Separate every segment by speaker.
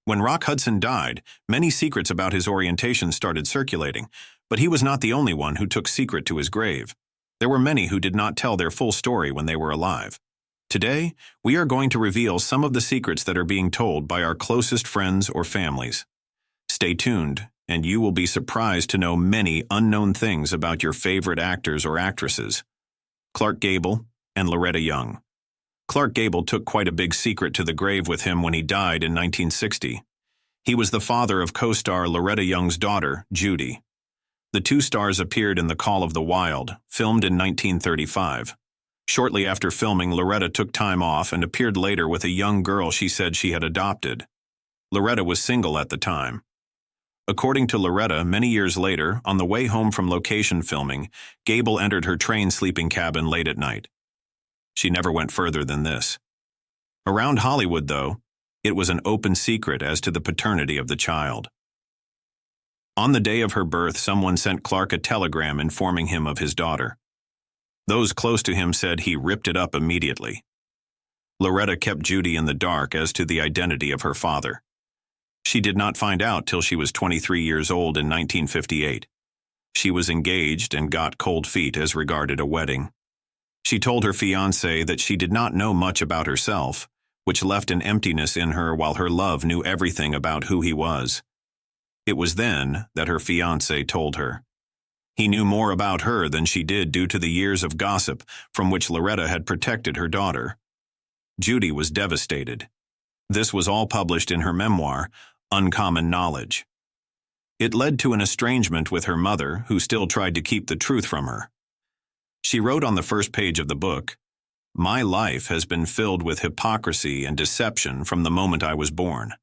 Speaker 1: When Rock Hudson died, many secrets about his orientation started circulating, but he was not the only one who took secret to his grave. There were many who did not tell their full story when they were alive. Today, we are going to reveal some of the secrets that are being told by our closest friends or families. Stay tuned, and you will be surprised to know many unknown things about your favorite actors or actresses. Clark Gable and Loretta Young. Clark Gable took quite a big secret to the grave with him when he died in 1960. He was the father of co-star Loretta Young's daughter, Judy. The two stars appeared in The Call of the Wild, filmed in 1935. Shortly after filming, Loretta took time off and appeared later with a young girl she said she had adopted. Loretta was single at the time. According to Loretta, many years later, on the way home from location filming, Gable entered her train sleeping cabin late at night. She never went further than this. Around Hollywood, though, it was an open secret as to the paternity of the child. On the day of her birth, someone sent Clark a telegram informing him of his daughter. Those close to him said he ripped it up immediately. Loretta kept Judy in the dark as to the identity of her father. She did not find out till she was 23 years old in 1958. She was engaged and got cold feet as regarded a wedding. She told her fiancé that she did not know much about herself, which left an emptiness in her while her love knew everything about who he was. It was then that her fiancé told her. He knew more about her than she did due to the years of gossip from which Loretta had protected her daughter. Judy was devastated. This was all published in her memoir, Uncommon Knowledge. It led to an estrangement with her mother, who still tried to keep the truth from her. She wrote on the first page of the book, "My life has been filled with hypocrisy and deception from the moment I was born."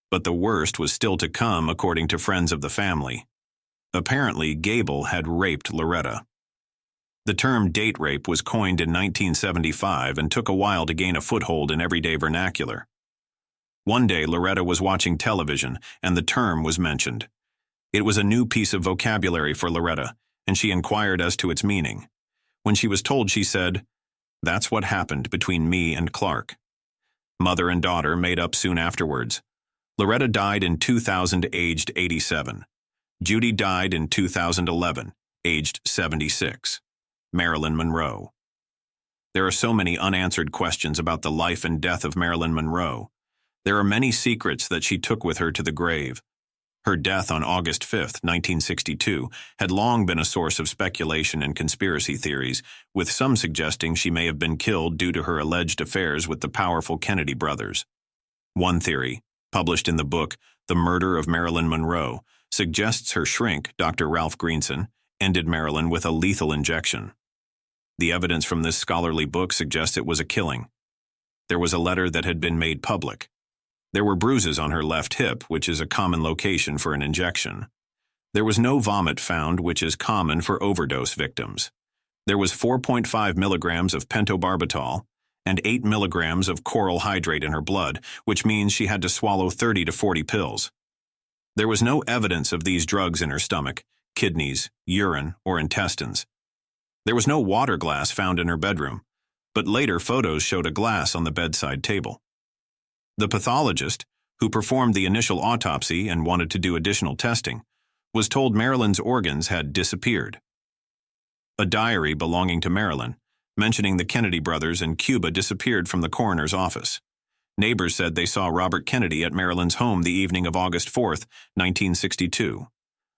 Speaker 1: But the worst was still to come, according to friends of the family. Apparently, Gable had raped Loretta. The term date rape was coined in 1975 and took a while to gain a foothold in everyday vernacular. One day, Loretta was watching television, and the term was mentioned. It was a new piece of vocabulary for Loretta, and she inquired as to its meaning. When she was told, she said, "That's what happened between me and Clark." Mother and daughter made up soon afterwards. Loretta died in 2000, aged 87. Judy died in 2011, aged 76. Marilyn Monroe. There are so many unanswered questions about the life and death of Marilyn Monroe. There are many secrets that she took with her to the grave. Her death on August 5, 1962, had long been a source of speculation and conspiracy theories, with some suggesting she may have been killed due to her alleged affairs with the powerful Kennedy brothers. One theory, published in the book The Murder of Marilyn Monroe, suggests her shrink, Dr. Ralph Greenson, ended Marilyn with a lethal injection. The evidence from this scholarly book suggests it was a killing. There was a letter that had been made public. There were bruises on her left hip, which is a common location for an injection. There was no vomit found, which is common for overdose victims. There was 4.5 milligrams of pentobarbital and 8 milligrams of coral hydrate in her blood, which means she had to swallow 30 to 40 pills. There was no evidence of these drugs in her stomach, kidneys, urine, or intestines. There was no water glass found in her bedroom, but later photos showed a glass on the bedside table. The pathologist, who performed the initial autopsy and wanted to do additional testing, was told Marilyn's organs had disappeared. A diary belonging to Marilyn, mentioning the Kennedy brothers and Cuba, disappeared from the coroner's office. Neighbors said they saw Robert Kennedy at Marilyn's home the evening of August 4, 1962.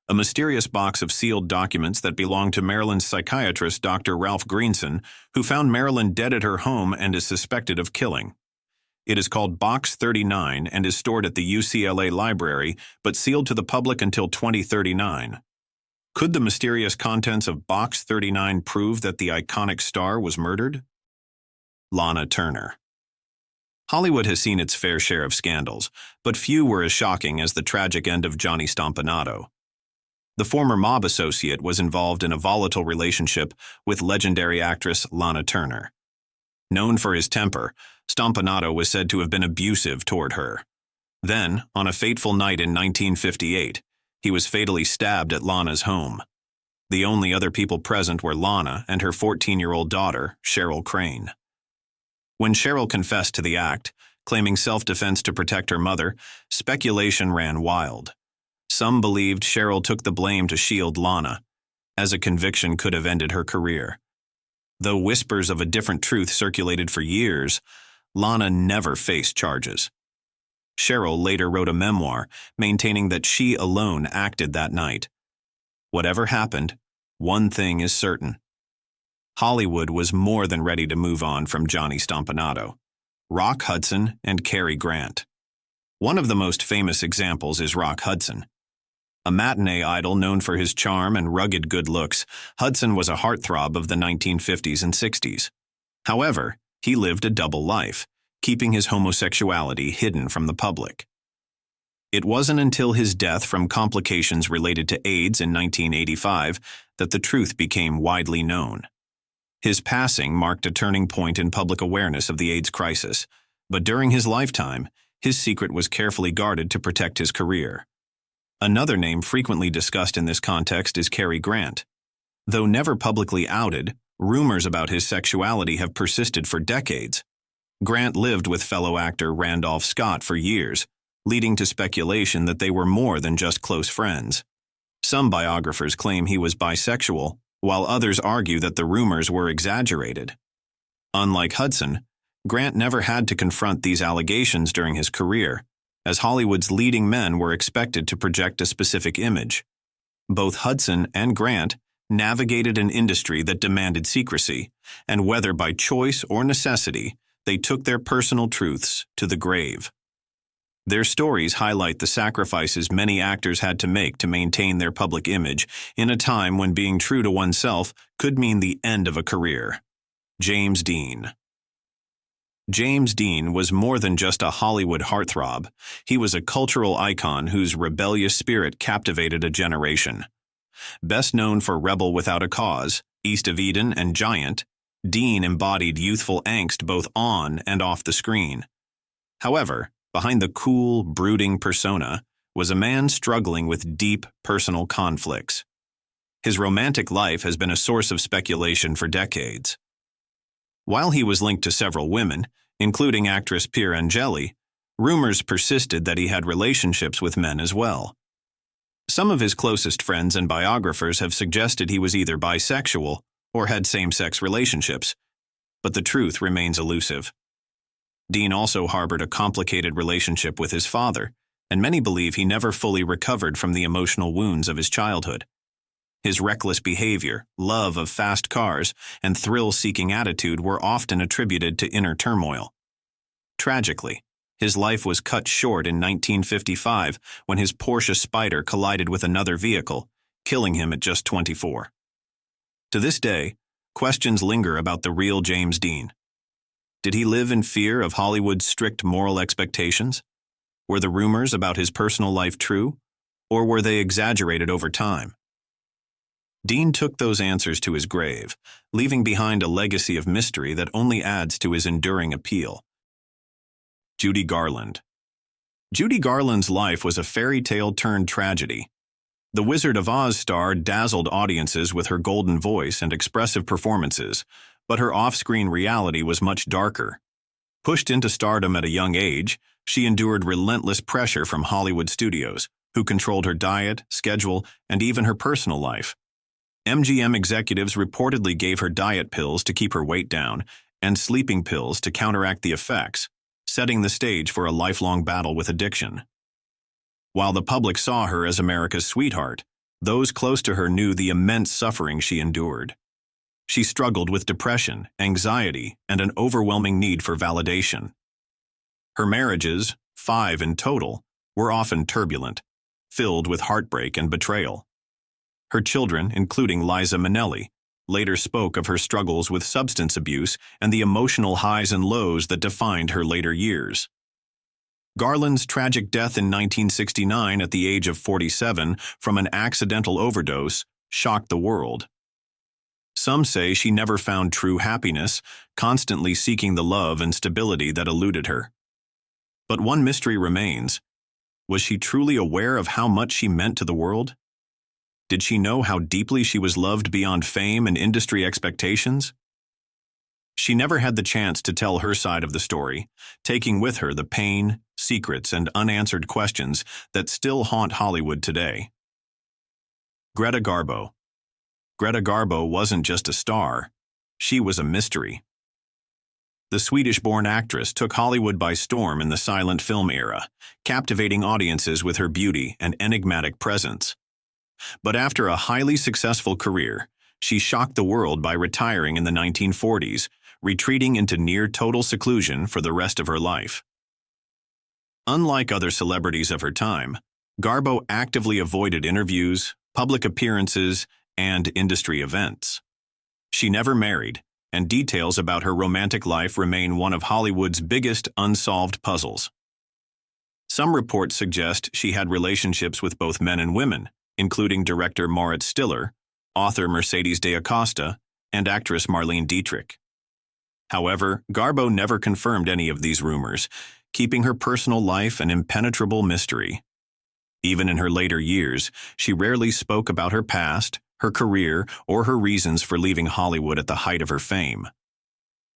Speaker 1: A mysterious box of sealed documents that belonged to Marilyn's psychiatrist, Dr. Ralph Greenson, who found Marilyn dead at her home and is suspected of killing. It is called Box 39 and is stored at the UCLA Library, but sealed to the public until 2039. Could the mysterious contents of Box 39 prove that the iconic star was murdered? Lana Turner. Hollywood has seen its fair share of scandals, but few were as shocking as the tragic end of Johnny Stompanato. The former mob associate was involved in a volatile relationship with legendary actress Lana Turner. Known for his temper, Stompanato was said to have been abusive toward her. Then, on a fateful night in 1958, he was fatally stabbed at Lana's home. The only other people present were Lana and her 14-year-old daughter, Cheryl Crane. When Cheryl confessed to the act, Claiming self-defense to protect her mother, speculation ran wild. Some believed Cheryl took the blame to shield Lana, as a conviction could have ended her career. Though whispers of a different truth circulated for years, Lana never faced charges. Cheryl later wrote a memoir, maintaining that she alone acted that night. Whatever happened, one thing is certain. Hollywood was more than ready to move on from Johnny Stompanato, Rock Hudson, and Cary Grant. One of the most famous examples is Rock Hudson. A matinee idol known for his charm and rugged good looks, Hudson was a heartthrob of the 1950s and 60s. However, he lived a double life, keeping his homosexuality hidden from the public. It wasn't until his death from complications related to AIDS in 1985 that the truth became widely known. His passing marked a turning point in public awareness of the AIDS crisis, but during his lifetime, his secret was carefully guarded to protect his career. Another name frequently discussed in this context is Cary Grant. Though never publicly outed, rumors about his sexuality have persisted for decades. Grant lived with fellow actor Randolph Scott for years, leading to speculation that they were more than just close friends. Some biographers claim he was bisexual, while others argue that the rumors were exaggerated. Unlike Hudson, Grant never had to confront these allegations during his career, as Hollywood's leading men were expected to project a specific image. Both Hudson and Grant navigated an industry that demanded secrecy, and whether by choice or necessity, they took their personal truths to the grave. Their stories highlight the sacrifices many actors had to make to maintain their public image in a time when being true to oneself could mean the end of a career. James Dean. James Dean was more than just a Hollywood heartthrob. He was a cultural icon whose rebellious spirit captivated a generation. Best known for Rebel Without a Cause, East of Eden, and Giant, Dean embodied youthful angst both on and off the screen. However, behind the cool, brooding persona was a man struggling with deep personal conflicts. His romantic life has been a source of speculation for decades. While he was linked to several women, including actress Pier Angeli, rumors persisted that he had relationships with men as well. Some of his closest friends and biographers have suggested he was either bisexual or had same-sex relationships, but the truth remains elusive. Dean also harbored a complicated relationship with his father, and many believe he never fully recovered from the emotional wounds of his childhood. His reckless behavior, love of fast cars, and thrill-seeking attitude were often attributed to inner turmoil. Tragically, his life was cut short in 1955 when his Porsche Spyder collided with another vehicle, killing him at just 24. To this day, questions linger about the real James Dean. Did he live in fear of Hollywood's strict moral expectations? Were the rumors about his personal life true, or were they exaggerated over time? Dean took those answers to his grave, leaving behind a legacy of mystery that only adds to his enduring appeal. Judy Garland. Judy Garland's life was a fairy tale turned tragedy. The Wizard of Oz star dazzled audiences with her golden voice and expressive performances, but her off-screen reality was much darker. Pushed into stardom at a young age, she endured relentless pressure from Hollywood studios, who controlled her diet, schedule, and even her personal life. MGM executives reportedly gave her diet pills to keep her weight down and sleeping pills to counteract the effects, setting the stage for a lifelong battle with addiction. While the public saw her as America's sweetheart, those close to her knew the immense suffering she endured. She struggled with depression, anxiety, and an overwhelming need for validation. Her marriages, 5 in total, were often turbulent, filled with heartbreak and betrayal. Her children, including Liza Minnelli, later spoke of her struggles with substance abuse and the emotional highs and lows that defined her later years. Garland's tragic death in 1969 at the age of 47 from an accidental overdose shocked the world. Some say she never found true happiness, constantly seeking the love and stability that eluded her. But one mystery remains. Was she truly aware of how much she meant to the world? Did she know how deeply she was loved beyond fame and industry expectations? She never had the chance to tell her side of the story, taking with her the pain, secrets, and unanswered questions that still haunt Hollywood today. Greta Garbo. Greta Garbo wasn't just a star, she was a mystery. The Swedish-born actress took Hollywood by storm in the silent film era, captivating audiences with her beauty and enigmatic presence. But after a highly successful career, she shocked the world by retiring in the 1940s, retreating into near-total seclusion for the rest of her life. Unlike other celebrities of her time, Garbo actively avoided interviews, public appearances, and industry events. She never married, and details about her romantic life remain one of Hollywood's biggest unsolved puzzles. Some reports suggest she had relationships with both men and women, including director Moritz Stiller, author Mercedes de Acosta, and actress Marlene Dietrich. However, Garbo never confirmed any of these rumors, keeping her personal life an impenetrable mystery. Even in her later years, she rarely spoke about her past, her career, or her reasons for leaving Hollywood at the height of her fame.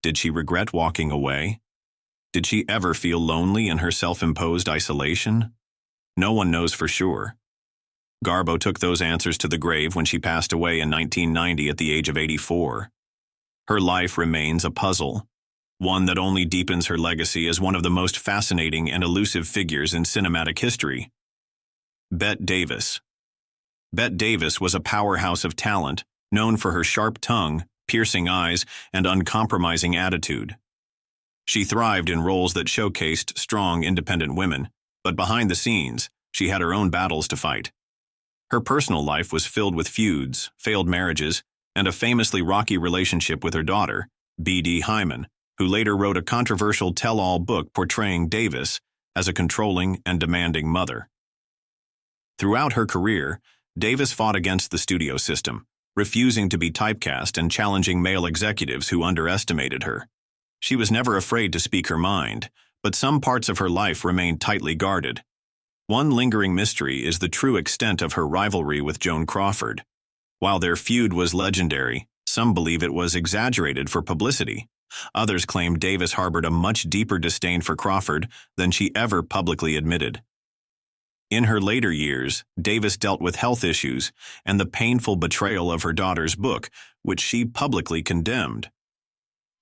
Speaker 1: Did she regret walking away? Did she ever feel lonely in her self-imposed isolation? No one knows for sure. Garbo took those answers to the grave when she passed away in 1990 at the age of 84. Her life remains a puzzle, one that only deepens her legacy as one of the most fascinating and elusive figures in cinematic history. Bette Davis. Bette Davis was a powerhouse of talent, known for her sharp tongue, piercing eyes, and uncompromising attitude. She thrived in roles that showcased strong, independent women, but behind the scenes, she had her own battles to fight. Her personal life was filled with feuds, failed marriages, and a famously rocky relationship with her daughter, B.D. Hyman, who later wrote a controversial tell-all book portraying Davis as a controlling and demanding mother. Throughout her career, Davis fought against the studio system, refusing to be typecast and challenging male executives who underestimated her. She was never afraid to speak her mind, but some parts of her life remained tightly guarded. One lingering mystery is the true extent of her rivalry with Joan Crawford. While their feud was legendary, some believe it was exaggerated for publicity. Others claim Davis harbored a much deeper disdain for Crawford than she ever publicly admitted. In her later years, Davis dealt with health issues and the painful betrayal of her daughter's book, which she publicly condemned.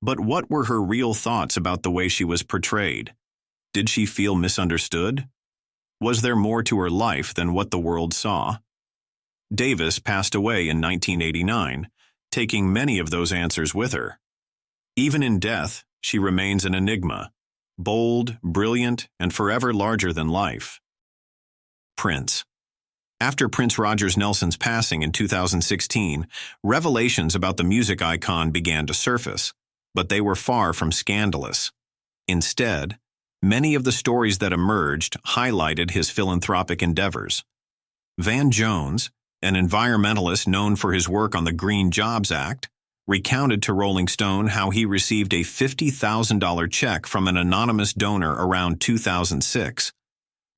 Speaker 1: But what were her real thoughts about the way she was portrayed? Did she feel misunderstood? Was there more to her life than what the world saw? Davis passed away in 1989, taking many of those answers with her. Even in death, she remains an enigma, bold, brilliant, and forever larger than life. Prince. After Prince Rogers Nelson's passing in 2016, revelations about the music icon began to surface, but they were far from scandalous. Instead, many of the stories that emerged highlighted his philanthropic endeavors. Van Jones, an environmentalist known for his work on the Green Jobs Act, recounted to Rolling Stone how he received a $50,000 check from an anonymous donor around 2006.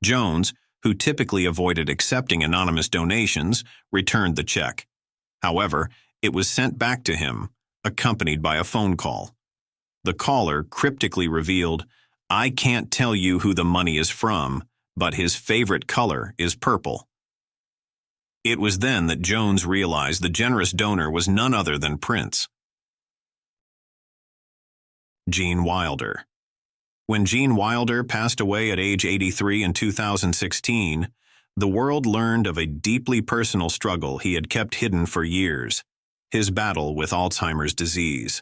Speaker 1: Jones, who typically avoided accepting anonymous donations, returned the check. However, it was sent back to him, accompanied by a phone call. The caller cryptically revealed, "I can't tell you who the money is from, but his favorite color is purple." It was then that Jones realized the generous donor was none other than Prince. Gene Wilder. When Gene Wilder passed away at age 83 in 2016, the world learned of a deeply personal struggle he had kept hidden for years, his battle with Alzheimer's disease.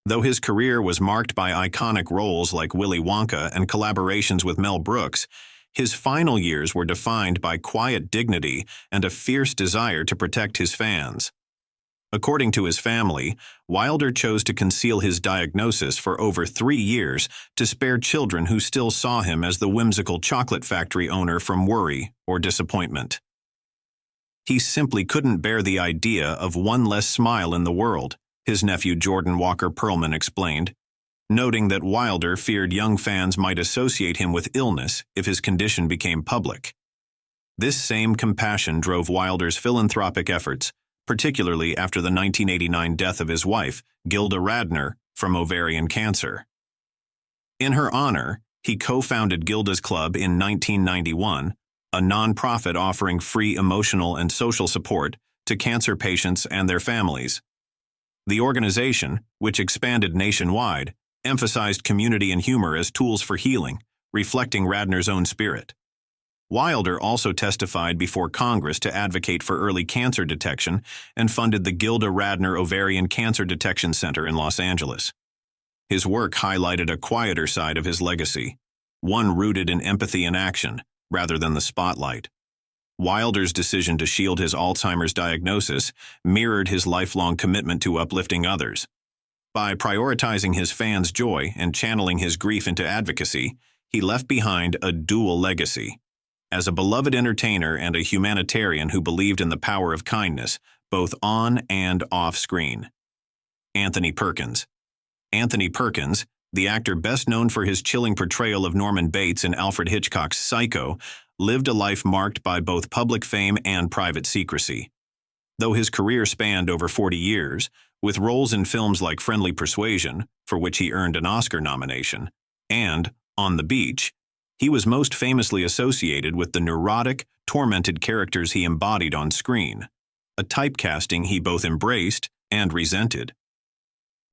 Speaker 1: Though his career was marked by iconic roles like Willy Wonka and collaborations with Mel Brooks, his final years were defined by quiet dignity and a fierce desire to protect his fans. According to his family, Wilder chose to conceal his diagnosis for over 3 years to spare children who still saw him as the whimsical chocolate factory owner from worry or disappointment. He simply couldn't bear the idea of one less smile in the world, his nephew Jordan Walker Perlman explained, noting that Wilder feared young fans might associate him with illness if his condition became public. This same compassion drove Wilder's philanthropic efforts, particularly after the 1989 death of his wife, Gilda Radner, from ovarian cancer. In her honor, he co-founded Gilda's Club in 1991, a nonprofit offering free emotional and social support to cancer patients and their families. The organization, which expanded nationwide, emphasized community and humor as tools for healing, reflecting Radner's own spirit. Wilder also testified before Congress to advocate for early cancer detection and funded the Gilda Radner Ovarian Cancer Detection Center in Los Angeles. His work highlighted a quieter side of his legacy, one rooted in empathy and action, rather than the spotlight. Wilder's decision to shield his Alzheimer's diagnosis mirrored his lifelong commitment to uplifting others. By prioritizing his fans' joy and channeling his grief into advocacy, he left behind a dual legacy. As a beloved entertainer and a humanitarian who believed in the power of kindness, both on and off screen. Anthony Perkins. Anthony Perkins, the actor best known for his chilling portrayal of Norman Bates in Alfred Hitchcock's Psycho, lived a life marked by both public fame and private secrecy. Though his career spanned over 40 years, with roles in films like Friendly Persuasion, for which he earned an Oscar nomination, and On the Beach, he was most famously associated with the neurotic, tormented characters he embodied on screen, a typecasting he both embraced and resented.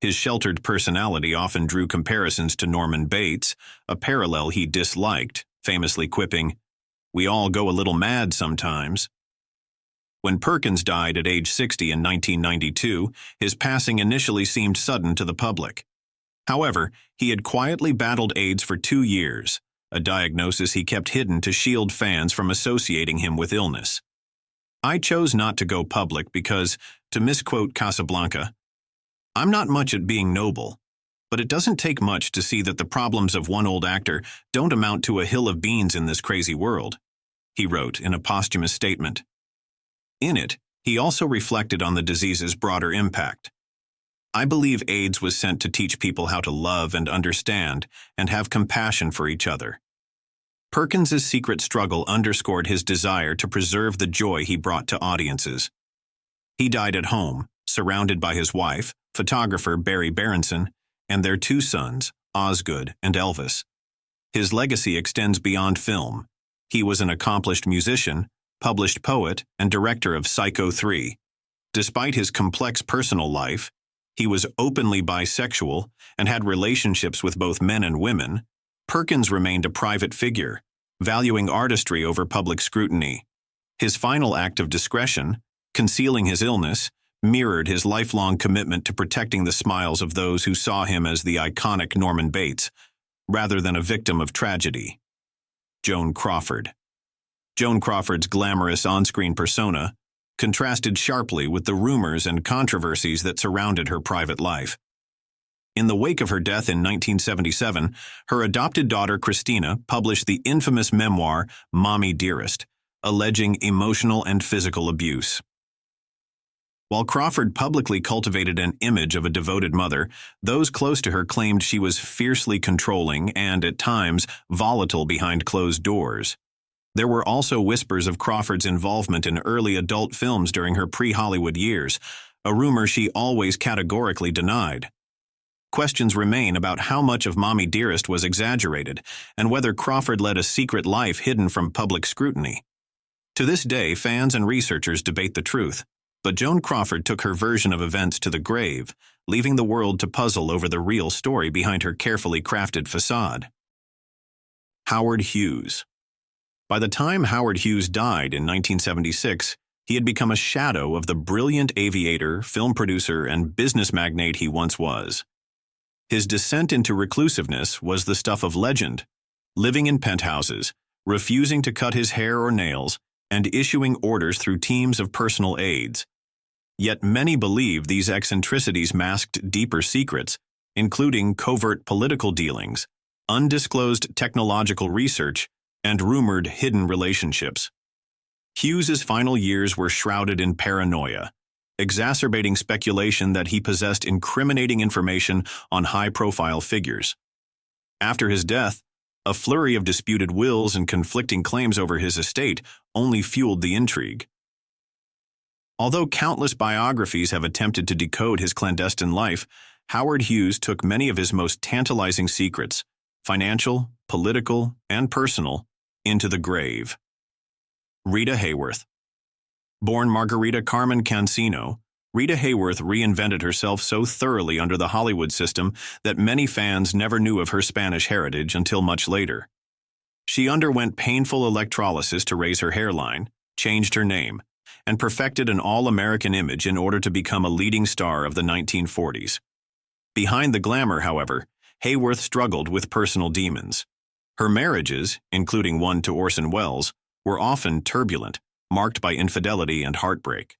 Speaker 1: His sheltered personality often drew comparisons to Norman Bates, a parallel he disliked, famously quipping, "We all go a little mad sometimes." When Perkins died at age 60 in 1992, his passing initially seemed sudden to the public. However, he had quietly battled AIDS for 2 years, a diagnosis he kept hidden to shield fans from associating him with illness. "I chose not to go public because, to misquote Casablanca, I'm not much at being noble, but it doesn't take much to see that the problems of one old actor don't amount to a hill of beans in this crazy world," he wrote in a posthumous statement. In it, he also reflected on the disease's broader impact. "I believe AIDS was sent to teach people how to love and understand and have compassion for each other." Perkins's secret struggle underscored his desire to preserve the joy he brought to audiences. He died at home, surrounded by his wife, photographer Barry Berenson, and their 2 sons, Osgood and Elvis. His legacy extends beyond film. He was an accomplished musician, published poet, and director of Psycho 3. Despite his complex personal life, he was openly bisexual and had relationships with both men and women. Perkins remained a private figure, valuing artistry over public scrutiny. His final act of discretion, concealing his illness, mirrored his lifelong commitment to protecting the smiles of those who saw him as the iconic Norman Bates, rather than a victim of tragedy. Joan Crawford. Joan Crawford's glamorous on-screen persona contrasted sharply with the rumors and controversies that surrounded her private life. In the wake of her death in 1977, her adopted daughter Christina published the infamous memoir Mommy Dearest, alleging emotional and physical abuse. While Crawford publicly cultivated an image of a devoted mother, those close to her claimed she was fiercely controlling and, at times, volatile behind closed doors. There were also whispers of Crawford's involvement in early adult films during her pre-Hollywood years, a rumor she always categorically denied. Questions remain about how much of Mommy Dearest was exaggerated and whether Crawford led a secret life hidden from public scrutiny. To this day, fans and researchers debate the truth, but Joan Crawford took her version of events to the grave, leaving the world to puzzle over the real story behind her carefully crafted facade. Howard Hughes. By the time Howard Hughes died in 1976, he had become a shadow of the brilliant aviator, film producer, and business magnate he once was. His descent into reclusiveness was the stuff of legend, living in penthouses, refusing to cut his hair or nails, and issuing orders through teams of personal aides. Yet many believe these eccentricities masked deeper secrets, including covert political dealings, undisclosed technological research, and rumored hidden relationships. Hughes's final years were shrouded in paranoia, exacerbating speculation that he possessed incriminating information on high-profile figures. After his death, a flurry of disputed wills and conflicting claims over his estate only fueled the intrigue. Although countless biographies have attempted to decode his clandestine life, Howard Hughes took many of his most tantalizing secrets, financial, political, and personal, into the grave. Rita Hayworth. Born Margarita Carmen Cancino, Rita Hayworth reinvented herself so thoroughly under the Hollywood system that many fans never knew of her Spanish heritage until much later. She underwent painful electrolysis to raise her hairline, changed her name, and perfected an all-American image in order to become a leading star of the 1940s. Behind the glamour, however, Hayworth struggled with personal demons. Her marriages, including one to Orson Welles, were often turbulent, marked by infidelity and heartbreak.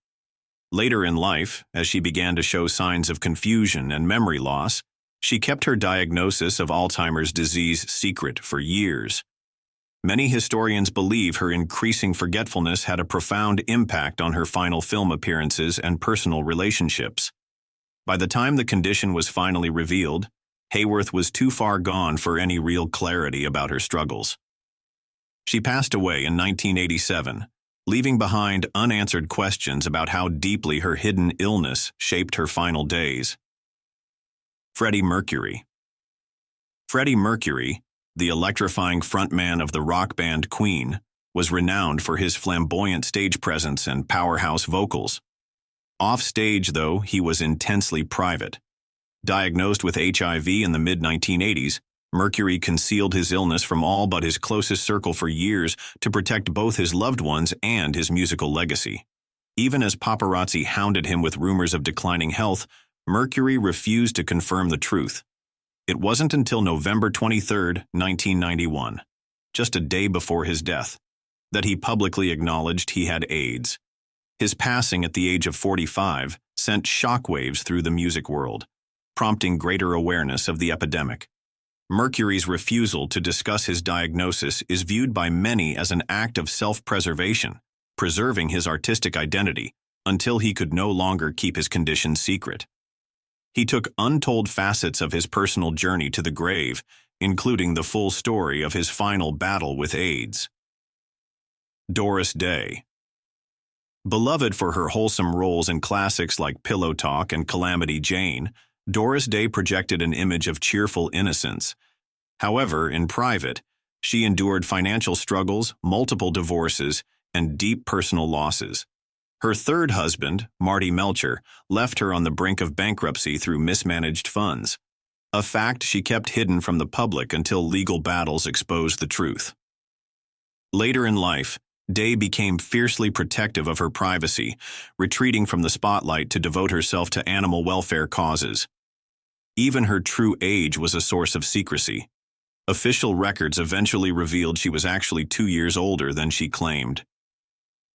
Speaker 1: Later in life, as she began to show signs of confusion and memory loss, she kept her diagnosis of Alzheimer's disease secret for years. Many historians believe her increasing forgetfulness had a profound impact on her final film appearances and personal relationships. By the time the condition was finally revealed, Hayworth was too far gone for any real clarity about her struggles. She passed away in 1987, leaving behind unanswered questions about how deeply her hidden illness shaped her final days. Freddie Mercury. Freddie Mercury, the electrifying frontman of the rock band Queen, was renowned for his flamboyant stage presence and powerhouse vocals. Off stage, though, he was intensely private. Diagnosed with HIV in the mid-1980s, Mercury concealed his illness from all but his closest circle for years to protect both his loved ones and his musical legacy. Even as paparazzi hounded him with rumors of declining health, Mercury refused to confirm the truth. It wasn't until November 23, 1991, just a day before his death, that he publicly acknowledged he had AIDS. His passing at the age of 45 sent shockwaves through the music world, prompting greater awareness of the epidemic. Mercury's refusal to discuss his diagnosis is viewed by many as an act of self-preservation, preserving his artistic identity until he could no longer keep his condition secret. He took untold facets of his personal journey to the grave, including the full story of his final battle with AIDS. Doris Day. Beloved for her wholesome roles in classics like Pillow Talk and Calamity Jane, Doris Day projected an image of cheerful innocence. However, in private, she endured financial struggles, multiple divorces, and deep personal losses. Her third husband, Marty Melcher, left her on the brink of bankruptcy through mismanaged funds, a fact she kept hidden from the public until legal battles exposed the truth. Later in life, Day became fiercely protective of her privacy, retreating from the spotlight to devote herself to animal welfare causes. Even her true age was a source of secrecy. Official records eventually revealed she was actually 2 years older than she claimed.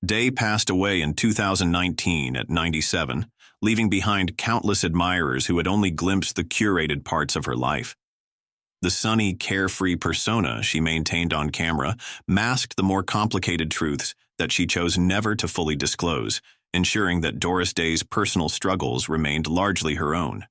Speaker 1: Day passed away in 2019 at 97, leaving behind countless admirers who had only glimpsed the curated parts of her life. The sunny, carefree persona she maintained on camera masked the more complicated truths that she chose never to fully disclose, ensuring that Doris Day's personal struggles remained largely her own.